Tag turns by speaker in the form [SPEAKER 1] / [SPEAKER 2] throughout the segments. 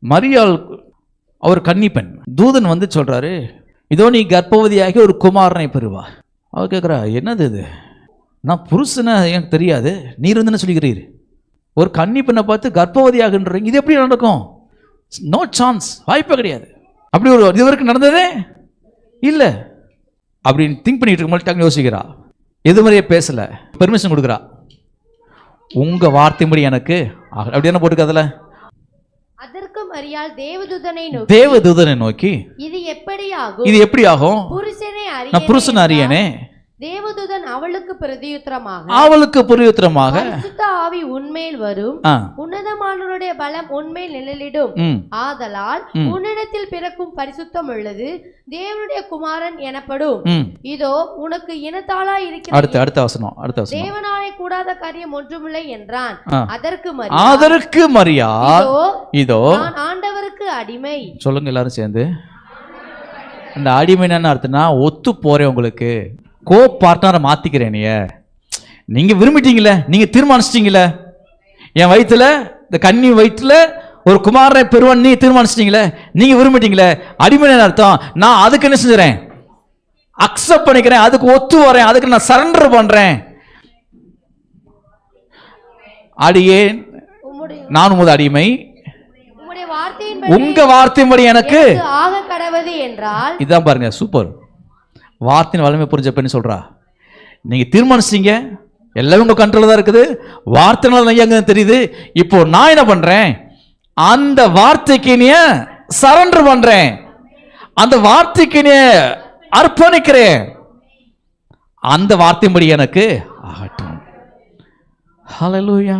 [SPEAKER 1] மரியாள் அவர் கன்னிப்பெண். தூதன் வந்து சொல்றாரு, இதோ நீ கர்ப்பவதியாகி ஒரு குமாரனை பெறுவா. அவர் கேட்குறா, என்னது இது, நான் புருஷனை எனக்கு தெரியாது, நீர் வந்து என்ன சொல்லிக்கிறீர், ஒரு கன்னிப்பெண்ணை பார்த்து கர்ப்பவதியாகன்றீங்க, இது எப்படி நடக்கும்? நோ சான்ஸ், வாய்ப்பே கிடையாது. அப்படி ஒரு இது வரைக்கும் நடந்ததே இல்லை அப்படின்னு திங்க் பண்ணிட்டு இருக்க யோசிக்கிறா. எது மாதிரியே பேசல, பெர்மிஷன் கொடுக்குறா. உங்க வார்த்தைப்படி எனக்கு அப்படி என்ன போட்டுக்காதல.
[SPEAKER 2] அதற்கு மரியாள்
[SPEAKER 1] தேவதூதனை நோக்கி
[SPEAKER 2] இது எப்படி ஆகும்,
[SPEAKER 1] புருஷனை அறியனே.
[SPEAKER 2] தேவதூதன் அவளுக்கு
[SPEAKER 1] பிரதியுத்தரமாக
[SPEAKER 2] பரிசுத்த ஆவி உன்மேல் வரும், உன்னதமானவருடைய பலம் உன்மேல் நிழலிடும், ஆதலால் உன்னிடத்தில் பிறக்கும் பரிசுத்தம் உள்ளது தேவனுடைய குமாரன் எனப்படும். இதோ உனக்கு இனத்தாளாய் இருக்கிற
[SPEAKER 1] அடுத்த வசனம்
[SPEAKER 2] தேவனாலே கூடாத காரியம் ஒன்றுமில்லை என்றான்.
[SPEAKER 1] அதற்கு மரியாள், இதோ
[SPEAKER 2] நான் ஆண்டவருக்கு அடிமை.
[SPEAKER 1] சொல்லுங்க எல்லாரும் சேர்ந்து. இந்த அடிமை என்ன அர்த்தம்னா, ஒத்து போறேன், உங்களுக்கு கோ பார்ட்னரை மாத்திக்கிறேன். நீங்க விரும்பிட்டீங்களே, நீங்க தீர்மானிச்சிட்டீங்களே, என் வயிற்றுல இந்த கன்னி வயிற்றுல ஒரு குமாரனை பெறுவான் நீ தீர்மானிச்சிட்டீங்களே, நீங்க விரும்பிட்டீங்களே. அடிமை அர்த்தம், நான் அதுக்கு என்ன செஞ்சுறேன், அக்செப்ட் பண்ணிக்கிறேன், அதுக்கு ஒத்து வரேன், அதுக்கு நான் சரண்டர் பண்றேன். அடியே நான் உமது அடிமை, உங்க வார்த்தையின்படி எனக்கு
[SPEAKER 2] ஆக கடவது என்றால்.
[SPEAKER 1] இதான் பாருங்க, சூப்பர். வார்த்தையின் வலிமை புரிஞ்ச பெண் சொல்றா, நீங்க தீர்மானிச்சீங்க, எல்லாமே உங்க கண்ட்ரோல் தான் இருக்குது, வார்த்தைனால எங்க தெரியுது. இப்போ நான் என்ன பண்றேன், அந்த வார்த்தைக்கு நீ சரண்டர் பண்றேன், அந்த வார்த்தைக்கு நீ அர்ப்பணிக்கிறேன், அந்த வார்த்தையின்படி எனக்கு ஆகட்டும். ஹல்லேலூயா.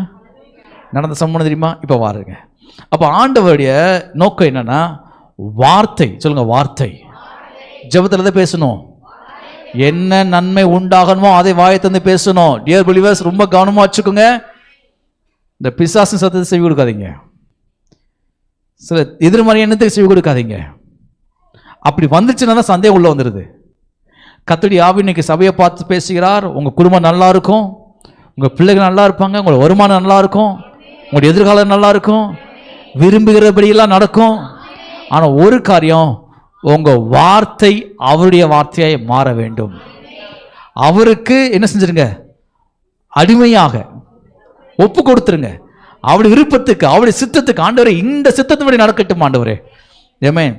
[SPEAKER 1] நடந்த சம்பவம் தெரியுமா? இப்ப பாருங்க. அப்ப ஆண்டவருடைய நோக்கம் என்னன்னா, வார்த்தை சொல்லுங்க, வார்த்தை. ஜெபத்துல தான் பேசணும், என்ன நன்மை உண்டாகணுமோ அதை வாயை தந்து பேசணும். டியர் பிலீவர்ஸ், ரொம்ப கவனமா வச்சுக்கோங்க. இந்த பிசாசின் சத்தத்தை செவி கொடுக்காதீங்க, சில எதிர்மறை எண்ணத்துக்கு செவி கொடுக்காதீங்க. அப்படி வந்துச்சுன்னா தான் சந்தேகம் உள்ள வந்துடுது. கர்த்தருடைய ஆவி இன்னைக்கு சபையை பார்த்து பேசுகிறார். உங்க குடும்பம் நல்லா இருக்கும், உங்க பிள்ளைகள் நல்லா இருப்பாங்க, உங்களோட வருமானம் நல்லா இருக்கும், உங்களுடைய எதிர்காலம் நல்லா இருக்கும், விரும்புகிறபடியெல்லாம் நடக்கும். ஆனா ஒரு காரியம், உங்க வார்த்தை அவருடைய வார்த்தையாய் மாற வேண்டும். அவருக்கு என்ன செஞ்சிருங்க, அடிமையாக ஒப்பு கொடுத்துருங்க. அவருடைய விருப்பத்துக்கு, அவருடைய சித்தத்துக்கு. ஆண்டவரே, இந்த சித்தத்தின்படி நடக்கட்டும் ஆண்டவரே. ஆமென்.